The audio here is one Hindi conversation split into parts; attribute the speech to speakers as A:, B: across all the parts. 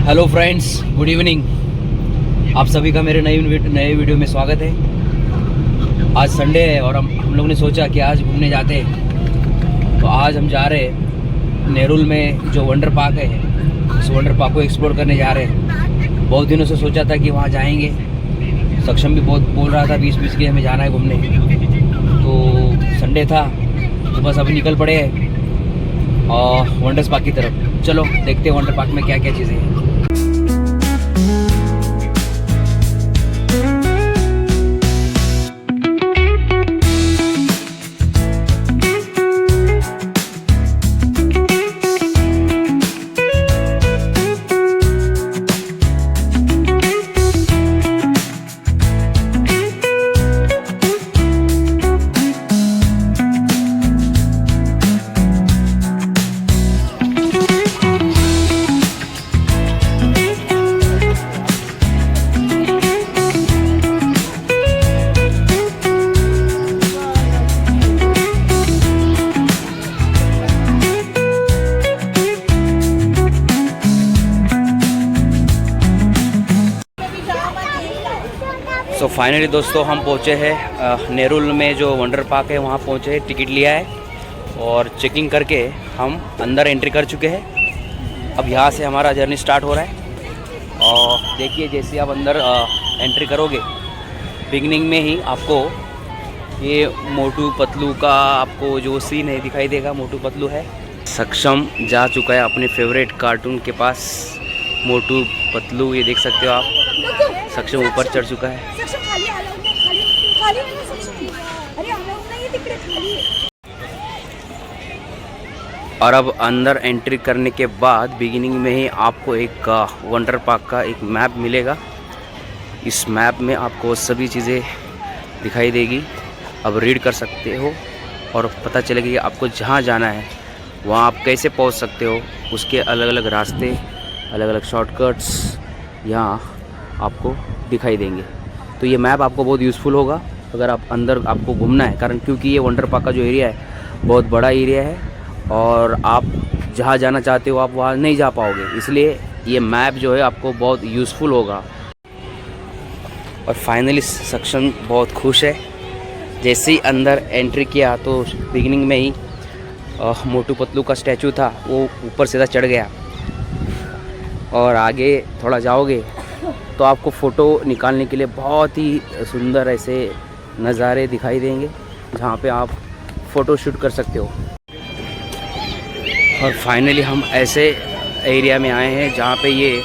A: Hello friends, good evening. आप सभी का मेरे नए वीडियो में स्वागत है। आज संडे है और हम लोग ने सोचा कि आज घूमने जाते हैं। तो आज हम जा रहे हैं नेरुल में जो वंडर पार्क है, उस वंडर पार्क को एक्सप्लोर करने जा रहे हैं। बहुत दिनों से सोचा था कि वहाँ जाएंगे। सक्षम भी बहुत बोल रहा था 20-20 के हमें जाना है घूमने। तो संडे था तो बस अभी निकल पड़े हैं और वंडर्स पार्क की तरफ। चलो देखते हैं वंडर पार्क में क्या क्या चीज़ें हैं। तो फाइनली दोस्तों हम पहुँचे हैं नेरुल में जो वंडर पार्क है, वहाँ पहुँचे हैं। टिकट लिया है और चेकिंग करके हम अंदर एंट्री कर चुके हैं। अब यहाँ से हमारा जर्नी स्टार्ट हो रहा है। और देखिए, जैसे आप अंदर एंट्री करोगे, बिगनिंग में ही आपको ये मोटू पतलू का आपको जो सीन है दिखाई देगा। मोटू पतलू है। सक्षम जा चुका है अपने फेवरेट कार्टून के पास, मोटू पतलू। ये देख सकते हो आप, सक्षम ऊपर चढ़ चुका है। और अब अंदर एंट्री करने के बाद बिगिनिंग में ही आपको एक वंडर पार्क का एक मैप मिलेगा। इस मैप में आपको सभी चीज़ें दिखाई देगी। अब रीड कर सकते हो और पता चलेगा कि आपको जहाँ जाना है वहाँ आप कैसे पहुँच सकते हो। उसके अलग अलग रास्ते, अलग अलग शॉर्टकट्स यहाँ आपको दिखाई देंगे। तो ये मैप आपको बहुत यूज़फुल होगा अगर आप अंदर आपको घूमना है, कारण क्योंकि ये वंडर पार्क का जो एरिया है बहुत बड़ा एरिया है और आप जहाँ जाना चाहते हो आप वहाँ नहीं जा पाओगे। इसलिए ये मैप जो है आपको बहुत यूज़फुल होगा। और फाइनली सक्षम बहुत खुश है। जैसे ही अंदर एंट्री किया तो बिगिनिंग में ही मोटू पतलू का स्टैचू था, वो ऊपर सीधा चढ़ गया। और आगे थोड़ा जाओगे तो आपको फ़ोटो निकालने के लिए बहुत ही सुंदर ऐसे नज़ारे दिखाई देंगे, जहाँ पे आप फ़ोटो शूट कर सकते हो। और फाइनली हम ऐसे एरिया में आए हैं जहाँ पे ये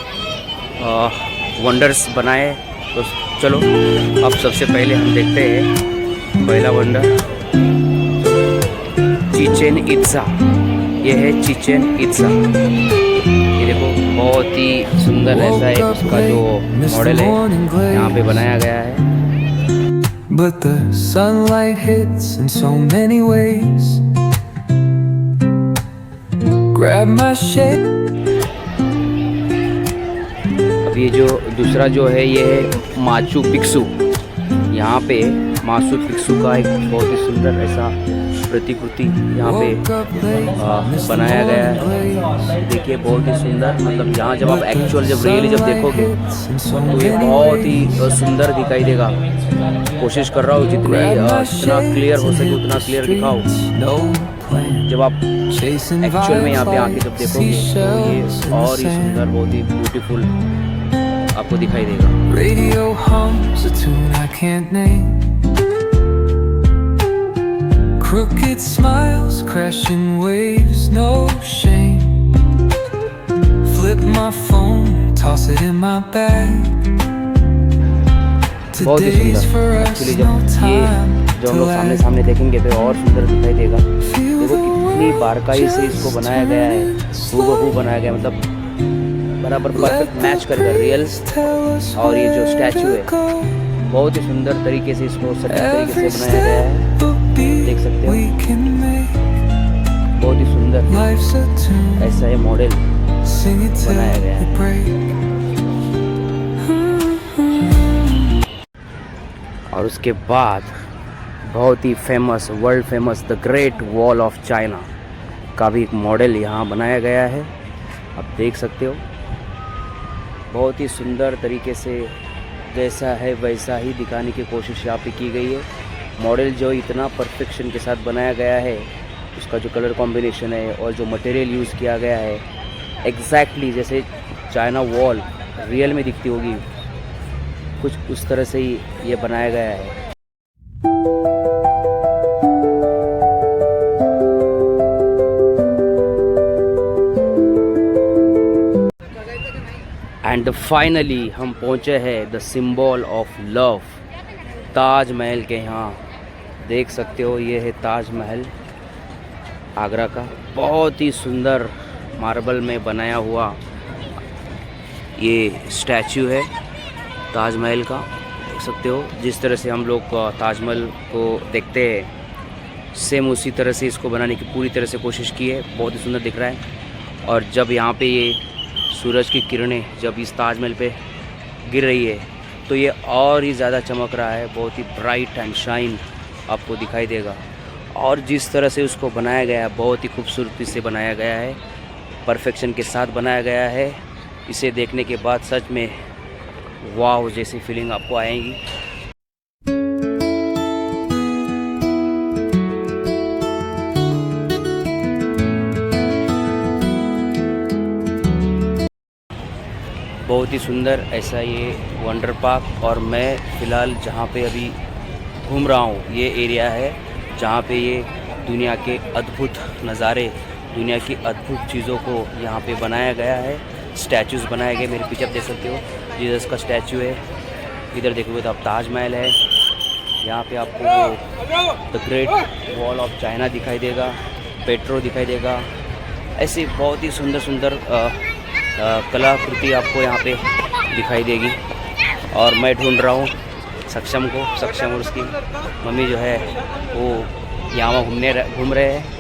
A: वंडर्स बनाए। तो चलो अब सबसे पहले हम देखते हैं पहला वंडर, चिचेन इत्ज़ा। ये है चिचेन इत्ज़ा। ये देखो, बहुत ही सुंदर ऐसा है उसका जो मॉडल है यहाँ पे बनाया गया है। But the sunlight hits in so many ways. Grab my shade. अब ये जो दूसरा जो है ये है माचू पिक्सू। यहाँ पे माचू पिक्सू का एक बहुत ही सुंदर ऐसा प्रतिकृति यहाँ पे बनाया गया है। देखिए, बहुत ही सुंदर। मतलब यहाँ जब आप एक्चुअल जब रियली जब देखोगे तो ये बहुत ही सुंदर दिखाई देगा। कोशिश कर रहा हूँ जितना क्लियर हो सके उतना क्लियर दिखाओ। जब आप एक्चुअल में यहाँ पे आके जब देखोगे तो ये और ही सुंदर, बहुत ही ब्यूटीफुल आपको दिखाई देगा। Crooked smiles, crashing waves, no shame. Flip my phone, toss it in my bag. Today's for us, no time to सामने सामने देखेंगे तो और सुंदर दिखाई देगा। देखो कितनी बारीकाई से इसको बनाया गया है, हूबहू बनाया गया, मतलब बराबर परफेक्ट मैच कर रियल। और ये जो स्टैचू है बहुत ही सुंदर तरीके से इसको सटीक तरीके से बनाया गया है। देख सकते हो, बहुत ही सुंदर ऐसा ये मॉडल बनाया गया है। और उसके बाद बहुत ही famous, world famous the great wall of China का भी एक मॉडल यहाँ बनाया गया है। आप देख सकते हो बहुत ही सुंदर तरीके से जैसा है वैसा ही दिखाने की कोशिश यहाँ पे की गई है। मॉडल जो इतना परफेक्शन के साथ बनाया गया है, उसका जो कलर कॉम्बिनेशन है और जो मटेरियल यूज़ किया गया है, एग्जैक्टली जैसे चाइना वॉल रियल में दिखती होगी, कुछ उस तरह से ही ये बनाया गया है। एंड फाइनली हम पहुँचे हैं the symbol of love, Taj Mahal के यहाँ। देख सकते हो ये है ताजमहल आगरा का, बहुत ही सुंदर मार्बल में बनाया हुआ ये स्टैचू है ताजमहल का। देख सकते हो जिस तरह से हम लोग ताजमहल को देखते हैं, सेम उसी तरह से इसको बनाने की पूरी तरह से कोशिश की है। बहुत ही सुंदर दिख रहा है। और जब यहाँ पे ये सूरज की किरणें जब इस ताजमहल पे गिर रही है तो ये और ही ज़्यादा चमक रहा है, बहुत ही ब्राइट एंड शाइन आपको दिखाई देगा। और जिस तरह से उसको बनाया गया है, बहुत ही खूबसूरती से बनाया गया है, परफेक्शन के साथ बनाया गया है। इसे देखने के बाद सच में वाव जैसी फीलिंग आपको आएगी। बहुत ही सुंदर ऐसा ये वंडर पार्क। और मैं फ़िलहाल जहाँ पे अभी घूम रहा हूँ, ये एरिया है जहाँ पे ये दुनिया के अद्भुत नज़ारे, दुनिया की अद्भुत चीज़ों को यहाँ पे बनाया गया है। स्टैचूज़ बनाए गए, मेरे पीछे आप देख सकते हो जीसस का स्टैचू है। इधर देखोगे तो आप ताजमहल है। यहाँ पे आपको वो the great wall of China दिखाई देगा, पेट्रो दिखाई देगा। ऐसी बहुत ही सुंदर सुंदर कलाकृति आपको यहाँ पे दिखाई देगी। और मैं ढूंढ रहा हूँ सक्षम को, सक्षम और उसकी मम्मी जो है वो यहाँ घूम रहे हैं।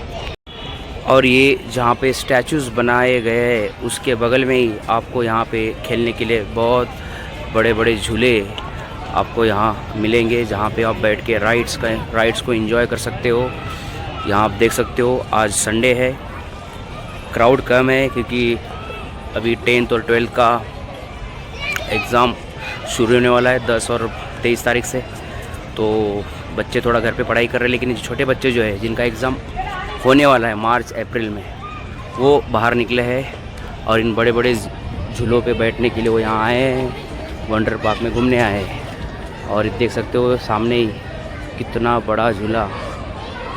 A: और ये जहाँ पे स्टैचूज़ बनाए गए हैं उसके बगल में ही आपको यहाँ पे खेलने के लिए बहुत बड़े बड़े झूले आपको यहाँ मिलेंगे, जहाँ पे आप बैठ के राइड्स को एंजॉय कर सकते हो। यहाँ आप देख सकते हो आज संडे है, क्राउड कम है क्योंकि अभी 10th और 12th का एग्ज़ाम शुरू होने वाला है 10 और 23 तारीख से। तो बच्चे थोड़ा घर पे पढ़ाई कर रहे हैं, लेकिन छोटे बच्चे जो है जिनका एग्ज़ाम होने वाला है मार्च अप्रैल में, वो बाहर निकले हैं और इन बड़े बड़े झूलों पे बैठने के लिए वो यहाँ आए हैं, वंडर पार्क में घूमने आए हैं। और देख सकते हो सामने ही कितना बड़ा झूला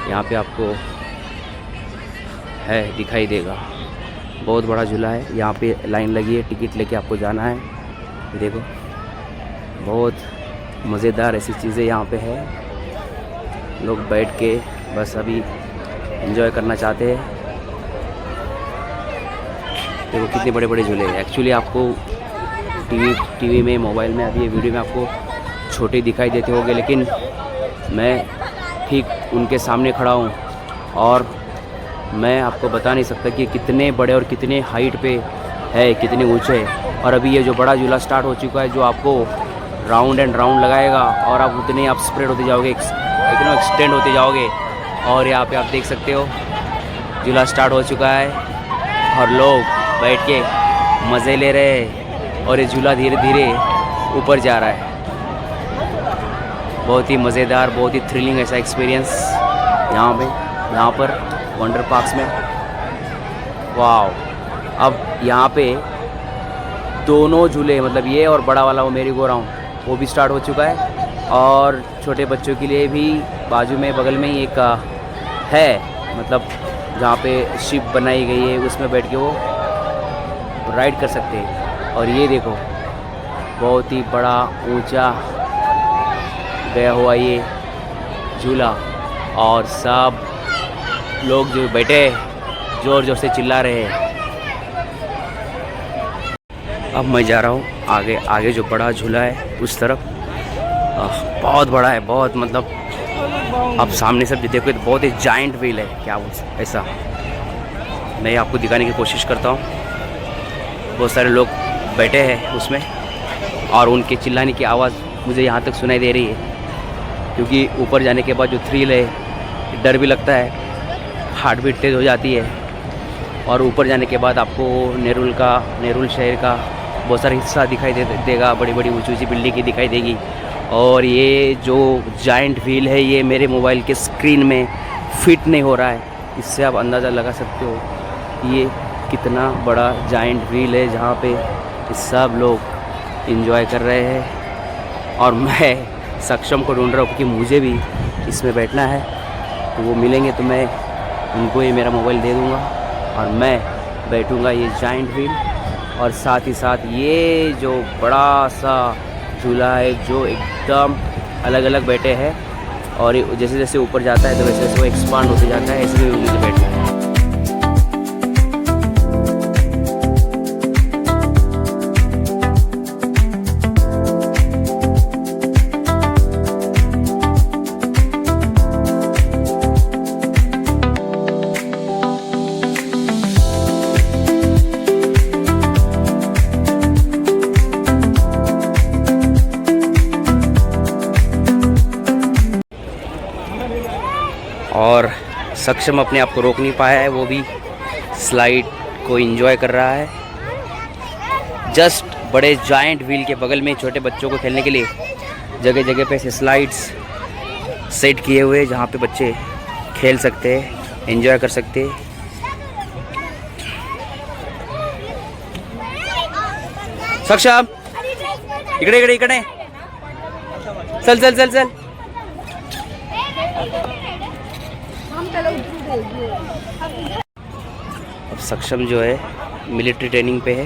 A: यहाँ पे आपको है दिखाई देगा। बहुत बड़ा झूला है, यहाँ पे लाइन लगी है, टिकट लेके आपको जाना है। देखो बहुत मज़ेदार ऐसी चीज़ें यहाँ पे है। लोग बैठ के बस अभी एंजॉय करना चाहते हैं। देखो कितने बड़े बड़े झूले हैं। एक्चुअली आपको टीवी में, मोबाइल में, अभी ये वीडियो में आपको छोटे दिखाई देते होंगे, लेकिन मैं ठीक उनके सामने खड़ा हूँ और मैं आपको बता नहीं सकता कि कितने बड़े और कितने हाइट पे है, कितने ऊंचे है। और अभी ये जो बड़ा झूला स्टार्ट हो चुका है, जो आपको राउंड एंड राउंड लगाएगा और आप उतने आप स्प्रेड होते जाओगे, इतना एक्सटेंड होते जाओगे। और यहाँ पे आप देख सकते हो झूला स्टार्ट हो चुका है और लोग बैठ के मज़े ले रहे हैं और ये झूला धीरे धीरे ऊपर जा रहा है। बहुत ही मज़ेदार, बहुत ही थ्रिलिंग ऐसा एक्सपीरियंस यहाँ पर वंडर पार्क्स में। वाव। अब यहाँ पे दोनों झूले, मतलब ये और बड़ा वाला वो मेरी गो राउंड, वो भी स्टार्ट हो चुका है। और छोटे बच्चों के लिए भी बाजू में बगल में ही एक है, मतलब जहाँ पे शिप बनाई गई है, उसमें बैठ के वो राइड कर सकते हैं। और ये देखो बहुत ही बड़ा ऊंचा गया हुआ ये झूला, और सब लोग जो बैठे ज़ोर ज़ोर से चिल्ला रहे हैं। अब मैं जा रहा हूँ आगे जो बड़ा झूला है उस तरफ। बहुत बड़ा है, बहुत, मतलब आप सामने से देखो तो बहुत ही जाइंट व्हील है, क्या बोल सकते ऐसा। मैं आपको दिखाने की कोशिश करता हूँ। बहुत सारे लोग बैठे हैं उसमें और उनके चिल्लाने की आवाज़ मुझे यहाँ तक सुनाई दे रही है, क्योंकि ऊपर जाने के बाद जो थ्रिल है, डर भी लगता है, हार्ट बीट तेज़ हो जाती है। और ऊपर जाने के बाद आपको नेरुल शहर का बहुत सारा हिस्सा दिखाई देगा, बड़ी बड़ी ऊंची ऊंची बिल्डिंग की दिखाई देगी। और ये जो जायंट व्हील है ये मेरे मोबाइल के स्क्रीन में फिट नहीं हो रहा है। इससे आप अंदाज़ा लगा सकते हो ये कितना बड़ा जायंट व्हील है जहाँ पे सब लोग एंजॉय कर रहे हैं। और मैं सक्षम को ढूंढ रहा हूँ कि मुझे भी इसमें बैठना है, तो वो मिलेंगे तो मैं उनको ये मेरा मोबाइल दे दूँगा और मैं बैठूँगा ये जायंट व्हील। और साथ ही साथ ये जो बड़ा सा झूला है जो एकदम अलग अलग बैठे हैं, और जैसे जैसे ऊपर जाता है तो वैसे वैसे वो एक्सपांड होते जाता है, ऐसे में मुझे बैठना है। और सक्षम अपने आप को रोक नहीं पाया है, वो भी स्लाइड को एंजॉय कर रहा है। जस्ट बड़े जायंट व्हील के बगल में छोटे बच्चों को खेलने के लिए जगह जगह पे ऐसे स्लाइड्स सेट किए हुए हैं जहाँ पे बच्चे खेल सकते हैं, एंजॉय कर सकते हैं। सक्षम इकडे इकडे इकडे चल चल चल चल। अब सक्षम जो है मिलिट्री ट्रेनिंग पे है।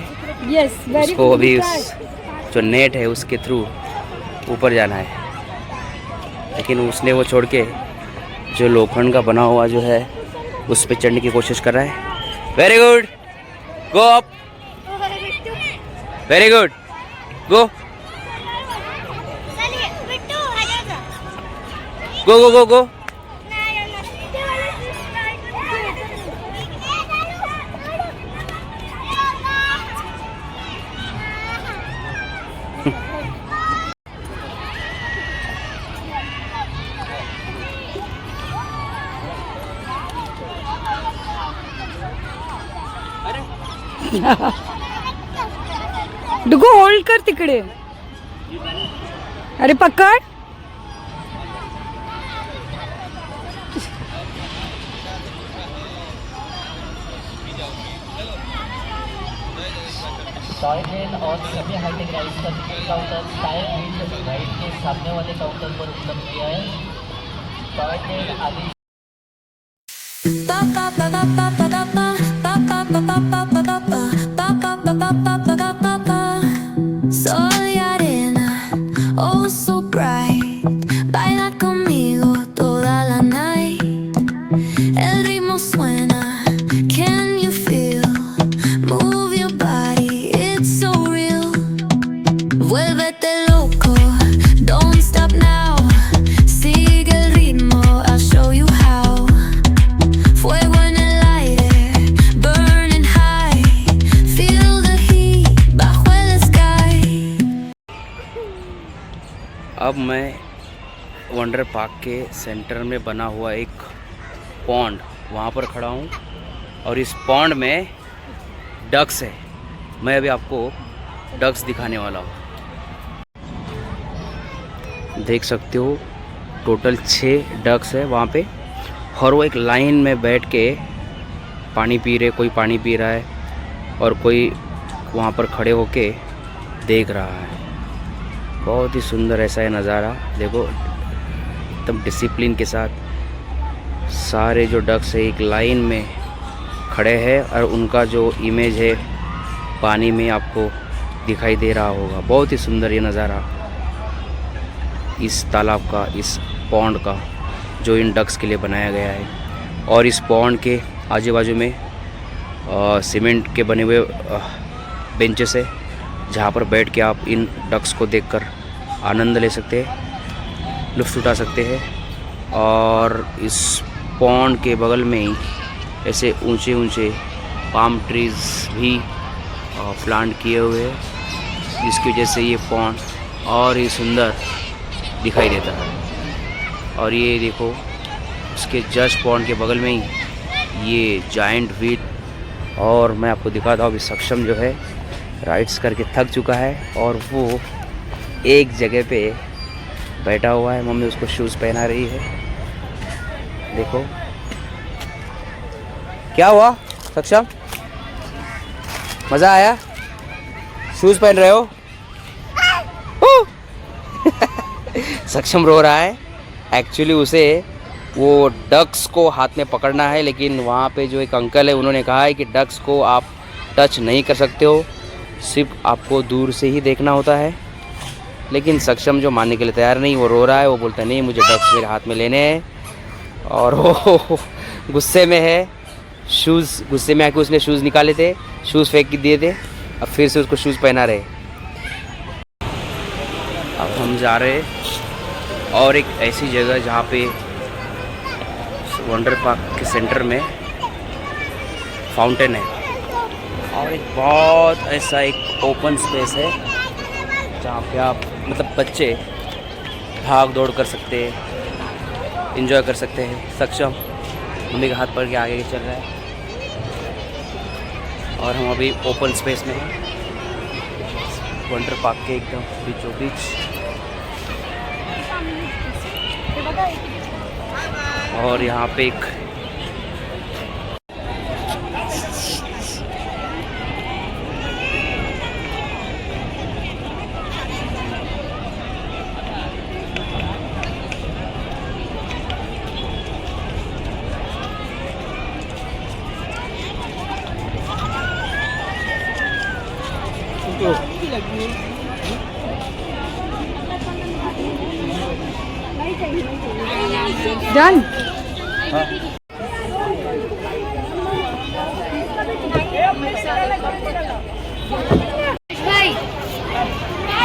A: उसको अभी उस जो नेट है उसके थ्रू ऊपर जाना है, लेकिन उसने वो छोड़ के जो लोखंड का बना हुआ जो है उस पे चढ़ने की कोशिश कर रहा है। Very good, go up, very good, go go go go go.
B: Dugu hold कर तिकडे, अरे पकड।
C: टॉय ट्रेन और सभी हाईटेक राइड्स का ticket counter tyre wind ride के सामने वाले काउंटर पर उपलब्ध किया है। टॉय ट्रेन आदि
D: Soy arena, oh so bright. Baila conmigo toda la night. El ritmo suena, can you feel? Move your body, it's so real. Vuélvete loco, don't stop now. Sigue el ritmo, I'll show you how. Fuego en el aire, burning high. Feel the heat bajo el sky.
A: अब मैं वंडर पार्क के सेंटर में बना हुआ एक पॉन्ड वहाँ पर खड़ा हूँ, और इस पॉन्ड में डक्स है। मैं अभी आपको डक्स दिखाने वाला हूँ। देख सकते हो टोटल 6 डक्स है वहाँ पे, और वो एक लाइन में बैठ के पानी पी रहे। कोई पानी पी रहा है और कोई वहाँ पर खड़े होके देख रहा है। बहुत ही सुंदर ऐसा है नज़ारा। देखो एकदम डिसिप्लिन के साथ सारे जो डक्स है एक लाइन में खड़े हैं, और उनका जो इमेज है पानी में आपको दिखाई दे रहा होगा। बहुत ही सुंदर ये नज़ारा इस तालाब का, इस पॉन्ड का जो इन डक्स के लिए बनाया गया है। और इस पॉन्ड के आजू बाजू में सीमेंट के बने हुए बेंचेस है जहाँ पर बैठ के आप इन डक्स को देखकर आनंद ले सकते हैं, लुत्फ़ उठा सकते हैं। और इस पॉन्ड के बगल में ही ऐसे ऊंचे ऊंचे पाम ट्रीज़ भी प्लांट किए हुए हैं, जिसकी वजह से ये पॉन्ड और ही सुंदर दिखाई देता है। और ये देखो उसके जस्ट पॉन्ड के बगल में ही ये जायंट व्हील। और मैं आपको दिखाता हूँ अभी सक्षम जो है राइड्स करके थक चुका है और वो एक जगह पे बैठा हुआ है। मम्मी उसको शूज़ पहना रही है। देखो क्या हुआ सक्षम, मज़ा आया? शूज़ पहन रहे हो? सक्षम रो रहा है। एक्चुअली उसे वो डक्स को हाथ में पकड़ना है, लेकिन वहाँ पे जो एक अंकल है उन्होंने कहा है कि डक्स को आप टच नहीं कर सकते हो, सिर्फ आपको दूर से ही देखना होता है। लेकिन सक्षम जो मानने के लिए तैयार नहीं, वो रो रहा है। वो बोलता नहीं, मुझे डक्स मेरे हाथ में लेने हैं। और वो गुस्से में है। शूज़ गुस्से में आके उसने शूज़ निकाले थे, शूज़ फेंक के दिए थे। अब फिर से उसको शूज़ पहना रहे। अब हम जा रहे हैं और एक ऐसी जगह जहाँ पे वंडर पार्क के सेंटर में फाउंटेन है और एक बहुत ऐसा एक ओपन स्पेस है जहाँ पे आप मतलब बच्चे भाग दौड़ कर सकते हैं, एंजॉय कर सकते हैं। सक्षम मम्मी का हाथ पकड़ के आगे चल रहा है और हम अभी ओपन स्पेस में हैं, वंडर पार्क के एकदम बीचों बीच। और यहाँ पे एक
B: डन।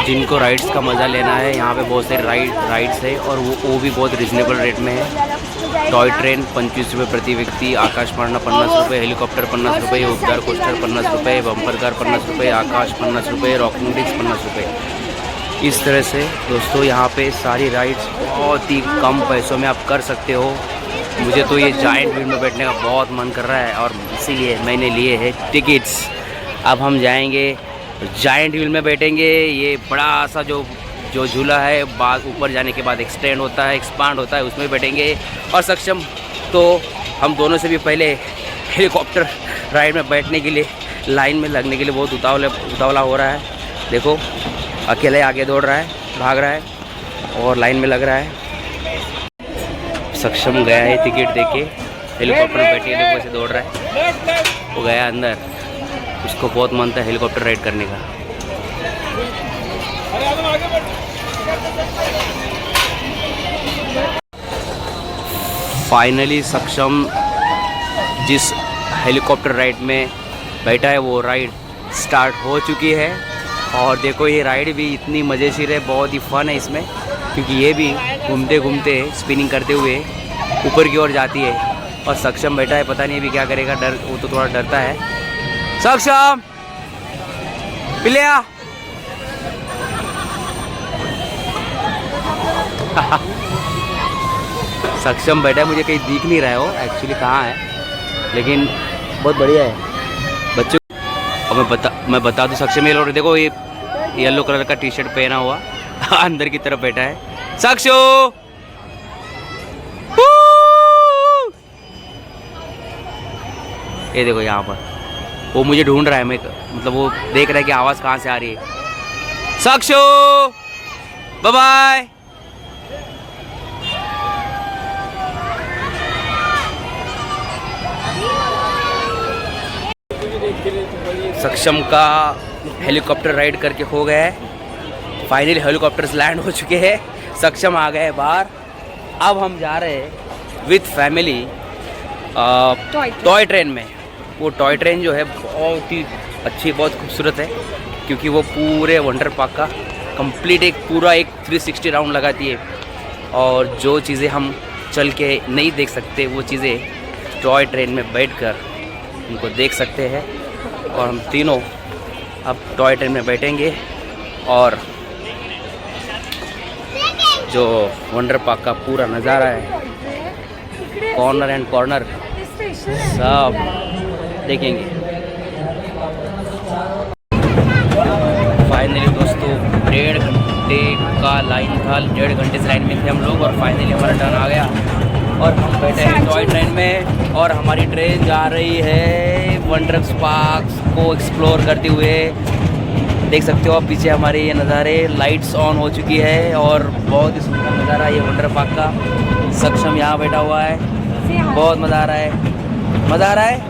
A: जिनको राइड्स का मज़ा लेना है, यहाँ पे बहुत सारे राइड्स है और वो भी बहुत रिजनेबल रेट में है। टॉय ट्रेन 25 रुपये प्रति व्यक्ति, आकाश मारना 50 रुपये, हेलीकॉप्टर 50 रुपये, उपदार कोस्टर 50 रुपये, बम्पर कार 50 रुपये, आकाश 50 रुपये, रॉकिंग डिस्क 50 रुपये। इस तरह से दोस्तों यहाँ पे सारी राइड्स बहुत ही कम पैसों में आप कर सकते हो। मुझे तो ये जायंट व्हील में बैठने का बहुत मन कर रहा है और इसीलिए मैंने लिए हैं टिकट्स। अब हम जाएंगे जायंट व्हील में बैठेंगे। ये बड़ा सा जो झूला है, बाद ऊपर जाने के बाद एक्सटेंड होता है, एक्सपांड होता है, उसमें बैठेंगे। और सक्षम तो हम दोनों से भी पहले हेलीकॉप्टर राइड में बैठने के लिए लाइन में लगने के लिए बहुत उतावला हो रहा है। देखो अकेले आगे दौड़ रहा है, भाग रहा है और लाइन में लग रहा है। सक्षम गया है टिकट देके, हेलीकॉप्टर में बैठे देखो ऐसे दौड़ रहा है। वो गया अंदर, उसको बहुत मन था हेलीकॉप्टर राइड करने का। फाइनली सक्षम जिस हेलीकॉप्टर राइड में बैठा है वो राइड स्टार्ट हो चुकी है। और देखो ये राइड भी इतनी मज़ेदार है, बहुत ही फन है इसमें, क्योंकि ये भी घूमते घूमते स्पिनिंग करते हुए ऊपर की ओर जाती है। और सक्षम बैठा है, पता नहीं अभी क्या करेगा, डर वो तो थोड़ा डरता है। सक्षम पिलिया सक्षम बैठा है, मुझे कहीं दिख नहीं रहा है वो एक्चुअली कहाँ है, लेकिन बहुत बढ़िया है बच्चों। और मैं बता दूँ सक्षम ये लोग देखो ये येलो कलर का टी शर्ट पहना हुआ अंदर की तरफ बैठा है। सक्षो ये देखो यहाँ पर वो मुझे ढूंढ रहा है, मैं मतलब वो देख रहा है कि आवाज़ कहाँ से आ रही है। सक्षो बाय बाय। सक्षम का हेलीकॉप्टर राइड करके हो गया है। फाइनली हेलीकॉप्टर्स लैंड हो चुके हैं, सक्षम आ गए बाहर। अब हम जा रहे हैं विथ फैमिली टॉय ट्रेन में। वो टॉय ट्रेन जो है बहुत ही अच्छी, बहुत खूबसूरत है, क्योंकि वो पूरे वंडर पार्क का कंप्लीट एक 360 राउंड लगाती है। और जो चीज़ें हम चल के नहीं देख सकते वो चीज़ें टॉय ट्रेन में बैठकर उनको देख सकते हैं। और हम तीनों अब टॉय ट्रेन में बैठेंगे और जो वंडर पार्क का पूरा नज़ारा है, कॉर्नर एंड कॉर्नर सब देखेंगे। लाइन था, 1.5 घंटे से लाइन में थे हम लोग और फाइनली हमारा टर्न आ गया और हम बैठे हैं टॉय ट्रेन में और हमारी ट्रेन जा रही है वंडर पार्क को एक्सप्लोर करते हुए। देख सकते हो आप पीछे हमारे ये नज़ारे, लाइट्स ऑन हो चुकी है और बहुत ही सुंदर नज़ारा ये वंडर पार्क का। सक्षम यहाँ बैठा हुआ है, बहुत मज़ा आ रहा है, मज़ा आ रहा है।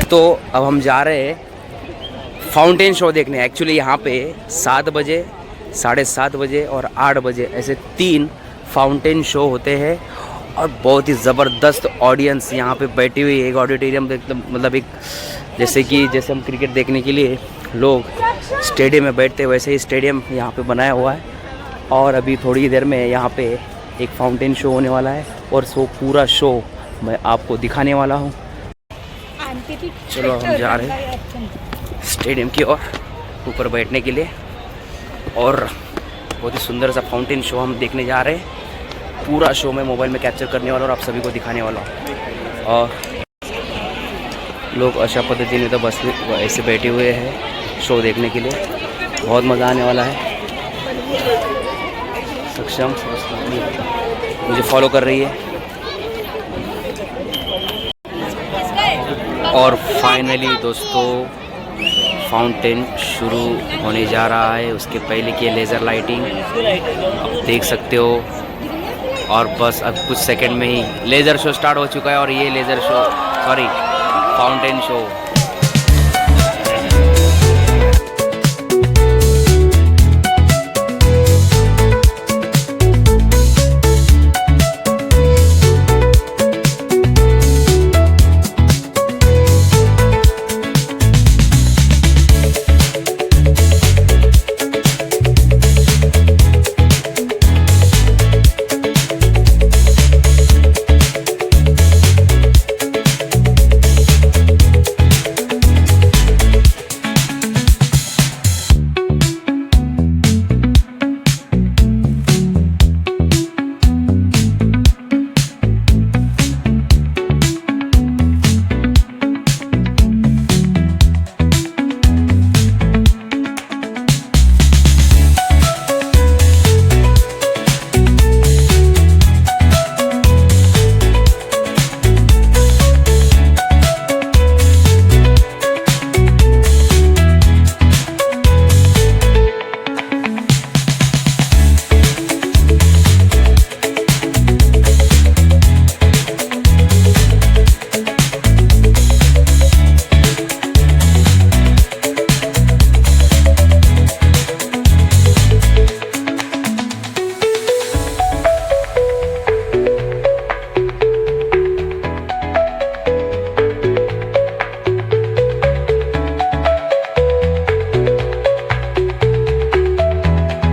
A: तो अब हम जा रहे हैं फाउंटेन शो देखने। एक्चुअली यहाँ पे 7 बजे, 7:30 बजे और 8 बजे ऐसे 3 फाउंटेन शो होते हैं और बहुत ही ज़बरदस्त ऑडियंस यहाँ पे बैठी हुई है। एक ऑडिटोरियम मतलब एक जैसे हम क्रिकेट देखने के लिए लोग स्टेडियम में बैठते हैं वैसे ही स्टेडियम यहाँ पे बनाया हुआ है। और अभी थोड़ी देर में यहाँ पे एक फाउंटेन शो होने वाला है और पूरा शो मैं आपको दिखाने वाला हूँ। चलो हम जा रहे हैं स्टेडियम की ओर ऊपर बैठने के लिए और बहुत ही सुंदर सा फाउंटेन शो हम देखने जा रहे हैं। पूरा शो मैं मोबाइल में कैप्चर करने वाला और आप सभी को दिखाने वाला हूँ। और लोग अशा पद्धति में तो बस ऐसे बैठे हुए हैं शो देखने के लिए, बहुत मज़ा आने वाला है। सक्षम मुझे फॉलो कर रही है और फाइनली दोस्तों फाउंटेन शुरू होने जा रहा है। उसके पहले की लेज़र लाइटिंग आप देख सकते हो और बस अब कुछ सेकंड में ही लेज़र शो स्टार्ट हो चुका है और ये लेज़र शो फाउंटेन शो